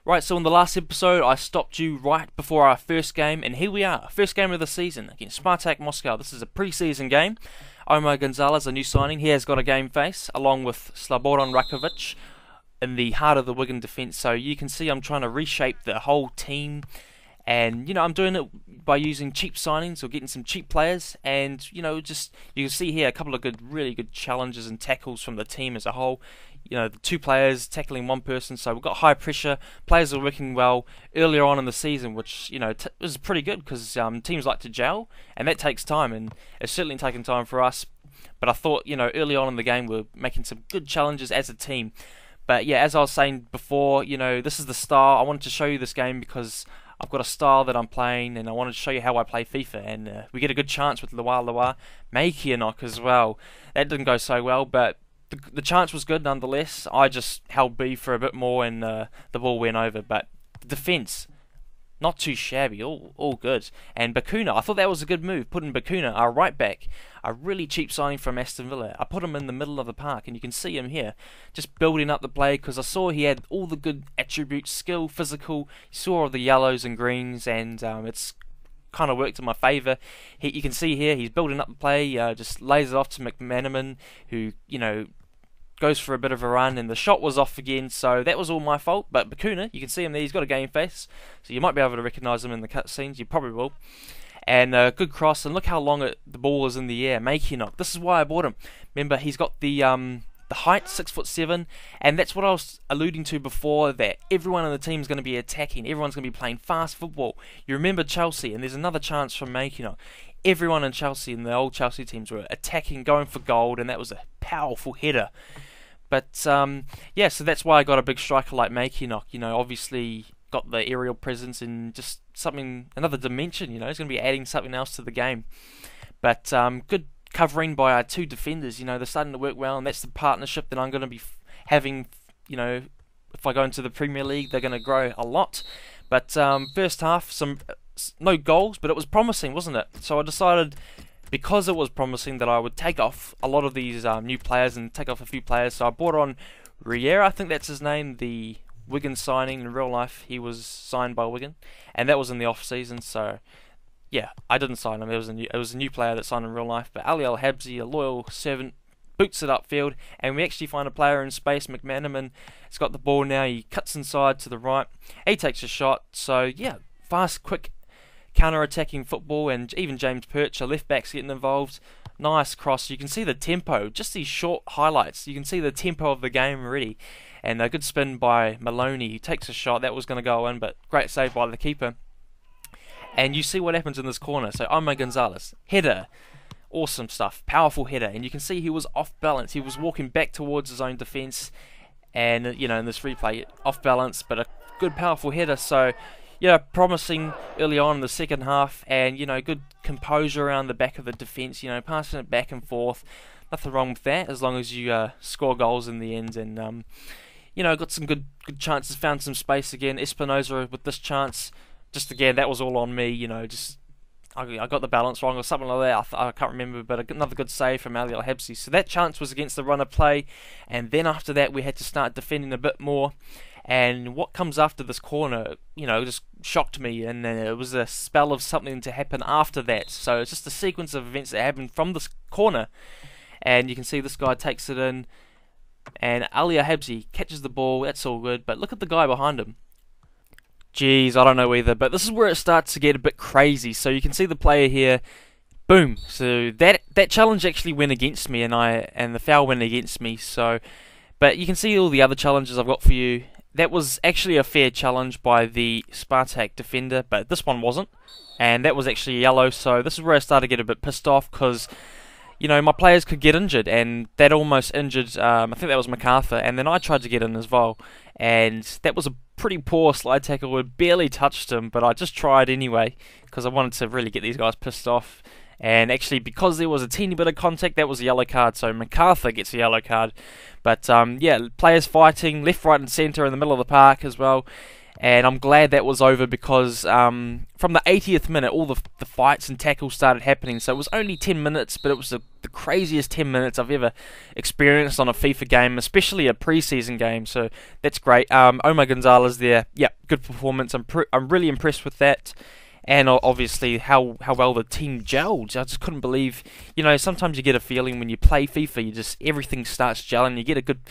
Right, so in the last episode, I stopped you right before our first game, and here we are, first game of the season against Spartak Moscow. This is a pre-season game. Omar Gonzalez, a new signing, he has got a game face, along with Slobodan Rakovic in the heart of the Wigan defence. So you can see I'm trying to reshape the whole team, and I'm doing it by using cheap signings or getting some cheap players, and just you can see here a couple of really good challenges and tackles from the team as a whole. The two players tackling one person, so we've got high pressure. Players are working well earlier on in the season, which is pretty good because teams like to gel, and that takes time, and it's certainly taken time for us. But I thought early on in the game we're making some good challenges as a team. But yeah, as I was saying before, this is the style. I wanted to show you this game because I've got a style that I'm playing, and I wanted to show you how I play FIFA. And we get a good chance with Loa Makianok as well. That didn't go so well, but the chance was good nonetheless. I just held B for a bit more, and the ball went over. But the defence, not too shabby, all good. And Bakuna, I thought that was a good move, putting Bakuna, our right back, a really cheap signing from Aston Villa. I put him in the middle of the park, and you can see him here, just building up the play, because I saw he had all the good attributes, skill, physical. You saw all the yellows and greens, and it's kind of worked in my favour. You can see here, he's building up the play, just lays it off to McManaman, who, goes for a bit of a run, and the shot was off again, so that was all my fault. But Bakuna, you can see him there, he's got a game face, so you might be able to recognise him in the cutscenes, you probably will. And good cross, and look how long the ball is in the air. Makianok, this is why I bought him. Remember, he's got the height, 6'7", and that's what I was alluding to before, that everyone in the team is going to be attacking, everyone's going to be playing fast football. You remember Chelsea, and there's another chance from Makianok. Everyone in Chelsea, and the old Chelsea teams, were attacking, going for gold, and that was a powerful header. But yeah, so that's why I got a big striker like Makianok. Obviously got the aerial presence and just another dimension. He's going to be adding something else to the game. But good covering by our two defenders. They're starting to work well, and that's the partnership that I'm going to be having. If I go into the Premier League, they're going to grow a lot. But first half, no goals, but it was promising, wasn't it? So I decided, because it was promising, that I would take off a lot of these new players and take off a few players. So I brought on Riera, I think that's his name, the Wigan signing. In real life, he was signed by Wigan, and that was in the off season. So yeah, I didn't sign him. It was a new player that signed in real life. But Ali Al-Habsi, a loyal servant, boots it upfield, and we actually find a player in space. McManaman has got the ball now. He cuts inside to the right. He takes a shot. So yeah, fast, quick counter-attacking football, and even James Perch, a left-back's getting involved. Nice cross. You can see the tempo, just these short highlights. You can see the tempo of the game already. And a good spin by Maloney. He takes a shot. That was going to go in, but great save by the keeper. And you see what happens in this corner. So Omar Gonzalez, header. Awesome stuff. Powerful header. And you can see he was off balance. He was walking back towards his own defence. And, in this replay, off balance, but a good, powerful header. So promising early on in the second half, and good composure around the back of the defence, passing it back and forth. Nothing wrong with that, as long as you score goals in the end. And got some good chances, found some space again. Espinosa with this chance, just again, that was all on me. I got the balance wrong or something like that. I can't remember, but another good save from Ali Al-Habsi. So that chance was against the run of play, and then after that we had to start defending a bit more. And what comes after this corner, just shocked me, and it was a spell of something to happen after that. So it's just a sequence of events that happened from this corner, and you can see this guy takes it in, and Ali Habsi catches the ball. That's all good, but look at the guy behind him. Jeez, I don't know either, but this is where it starts to get a bit crazy. So you can see the player here. Boom. So that challenge actually went against me, and the foul went against me. So, but you can see all the other challenges I've got for you. That was actually a fair challenge by the Spartak defender, but this one wasn't, and that was actually yellow. So this is where I started to get a bit pissed off, because my players could get injured, and that almost injured, I think that was MacArthur, and then I tried to get in as well, and that was a pretty poor slide tackle. It barely touched him, but I just tried anyway, because I wanted to really get these guys pissed off. And actually, because there was a teeny bit of contact, that was a yellow card, so MacArthur gets a yellow card. But yeah, players fighting left, right and centre in the middle of the park as well. And I'm glad that was over because from the 80th minute, all the fights and tackles started happening. So it was only 10 minutes, but it was the craziest 10 minutes I've ever experienced on a FIFA game, especially a pre-season game. So that's great. Omar Gonzalez there, yeah, good performance. I'm really impressed with that. And obviously how well the team gelled. I just couldn't believe, sometimes you get a feeling when you play FIFA, everything starts gelling. You get a good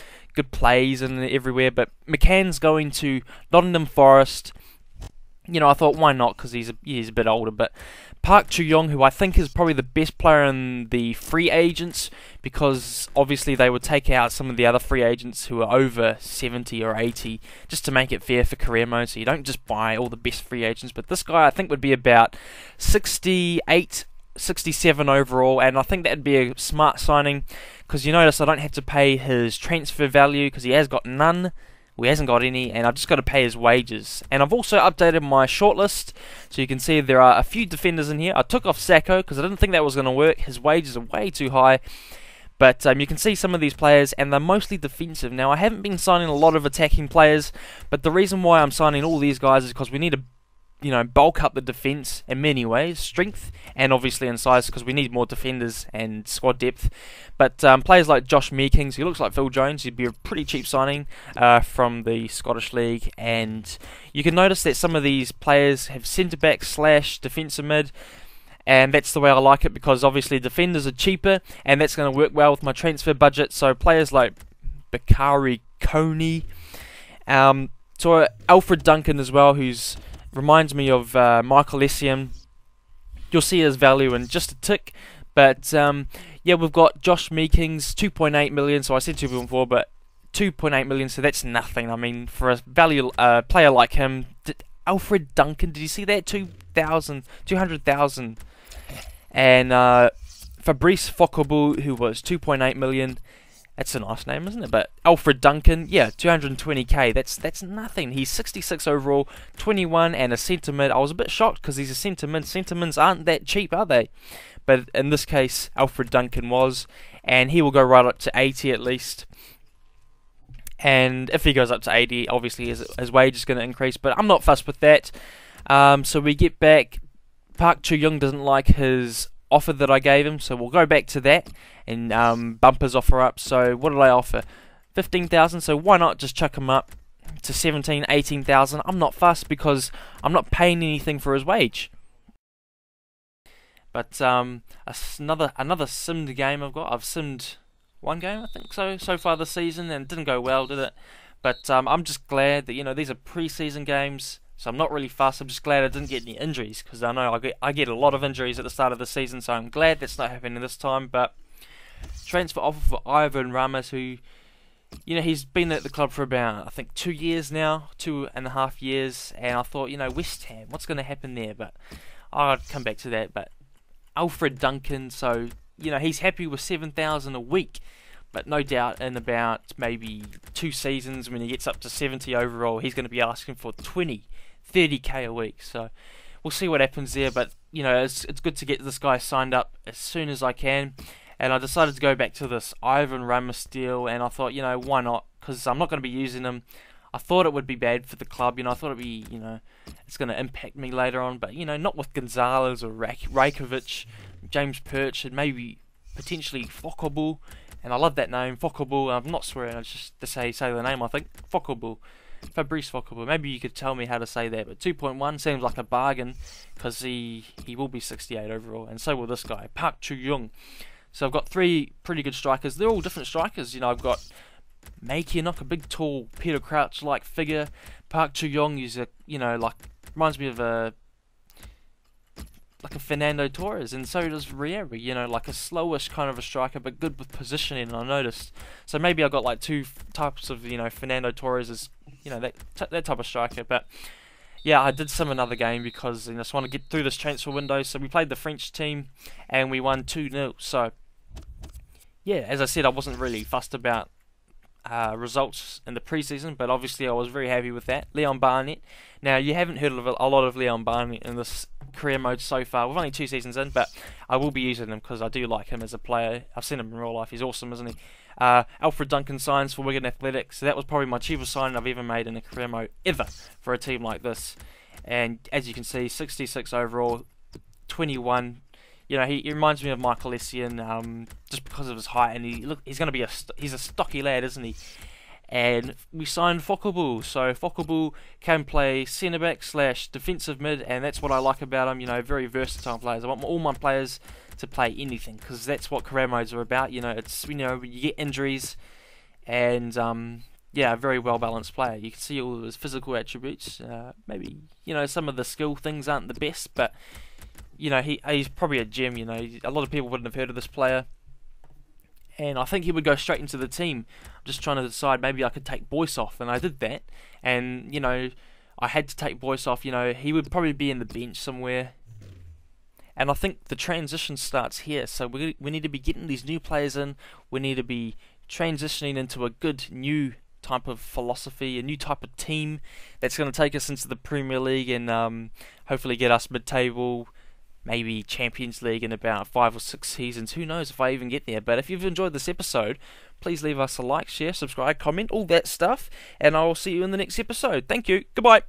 plays and everywhere. But McCann's going to Nottingham Forest. I thought, why not? Because he's a bit older. But Park Chu-young, who I think is probably the best player in the free agents, because obviously they would take out some of the other free agents who are over 70 or 80, just to make it fair for career mode, so you don't just buy all the best free agents. But this guy I think would be about 68, 67 overall, and I think that would be a smart signing, because you notice I don't have to pay his transfer value, because he has got none. He hasn't got any, and I've just got to pay his wages. And I've also updated my shortlist, so you can see there are a few defenders in here. I took off Sacco because I didn't think that was going to work. His wages are way too high. But you can see some of these players, and they're mostly defensive. Now, I haven't been signing a lot of attacking players, but the reason why I'm signing all these guys is because we need to bulk up the defence in many ways, strength and obviously in size, because we need more defenders and squad depth. But players like Josh Meekings, he looks like Phil Jones, he'd be a pretty cheap signing from the Scottish League. And you can notice that some of these players have centre-back / defensive mid, and that's the way I like it, because obviously defenders are cheaper, and that's going to work well with my transfer budget. So players like Bakari Coney, so Alfred Duncan as well, who's reminds me of Michael Essien. You'll see his value in just a tick. But yeah, we've got Josh Meekings, 2.8 million. So I said 2.4, but 2.8 million. So that's nothing. I mean, for a value player like him, Alfred Duncan, did you see that? 200,000. And Fabrice Fokobu, who was 2.8 million. That's a nice name, isn't it? But Alfred Duncan, yeah, 220k. That's nothing. He's 66 overall, 21, and a centre mid. I was a bit shocked because he's a centre mid. Centre mids aren't that cheap, are they? But in this case, Alfred Duncan was, and he will go right up to 80 at least. And if he goes up to 80, obviously his wage is going to increase. But I'm not fussed with that. So we get back. Park Chu-young doesn't like his offer that I gave him, so we'll go back to that and bump his offer up. So what did I offer? 15,000. So why not just chuck him up to 17, 18,000? I'm not fussed because I'm not paying anything for his wage. But another simmed game I've got. I've simmed one game, I think so far this season, and it didn't go well, did it? But I'm just glad that these are pre-season games. So I'm not really fussed. I'm just glad I didn't get any injuries, because I know I get a lot of injuries at the start of the season. So I'm glad that's not happening this time. But transfer offer for Ivan Ramos, who he's been at the club for about I think 2 years now, 2.5 years. And I thought West Ham, what's going to happen there? But I'll come back to that. But Alfred Duncan, so he's happy with 7,000 a week. But no doubt in about maybe 2 seasons, when he gets up to 70 overall, he's going to be asking for 30k a week. So we'll see what happens there. But it's good to get this guy signed up as soon as I can. And I decided to go back to this Ivan Ramos deal, and I thought, why not? Because I'm not going to be using him. I thought it would be bad for the club. I thought it'd be, it's going to impact me later on. But not with Gonzalez or Rajkovic, James Perch, and maybe potentially Fokobu. And I love that name, Fokobu. I'm not swearing, it's just to say the name, I think. Fokobu. Fabrice Fokobu. Maybe you could tell me how to say that. But 2.1 seems like a bargain, because he will be 68 overall. And so will this guy, Park Chu-young. So I've got 3 pretty good strikers. They're all different strikers. I've got Makianok, a big, tall Peter Crouch-like figure. Park Chu-young is reminds me of a Fernando Torres, and so does Riera, like a slowish kind of a striker, but good with positioning, I noticed. So maybe I got like 2 types of, Fernando Torres is, that type of striker. But yeah, I did sim another game because I just want to get through this transfer window. So we played the French team, and we won 2-0. So yeah, as I said, I wasn't really fussed about results in the preseason, but obviously I was very happy with that. Leon Barnett. Now, you haven't heard of a lot of Leon Barnett in this career mode so far. We've only 2 seasons in, but I will be using him because I do like him as a player. I've seen him in real life. He's awesome, isn't he? Alfred Duncan signs for Wigan Athletics. So that was probably my cheapest signing I've ever made in a career mode ever for a team like this. And as you can see, 66 overall, 21. You know, he reminds me of Michael Essien, just because of his height, and he's going to be he's a stocky lad, isn't he? And we signed Fokkerball, so Fokkerball can play centre back / defensive mid, and that's what I like about him. You know, very versatile players. I want all my players to play anything because that's what career modes are about. You know, it's you get injuries, and yeah, a very well balanced player. You can see all of his physical attributes. Maybe some of the skill things aren't the best, but he's probably a gem. A lot of people wouldn't have heard of this player, and I think he would go straight into the team. I'm just trying to decide maybe I could take Boyce off, and I did that. And I had to take Boyce off. He would probably be in the bench somewhere. And I think the transition starts here. So we need to be getting these new players in. We need to be transitioning into a good new type of philosophy, a new type of team that's going to take us into the Premier League and hopefully get us mid-table, maybe Champions League in about 5 or 6 seasons. Who knows if I even get there. But if you've enjoyed this episode, please leave us a like, share, subscribe, comment, all that stuff. And I will see you in the next episode. Thank you. Goodbye.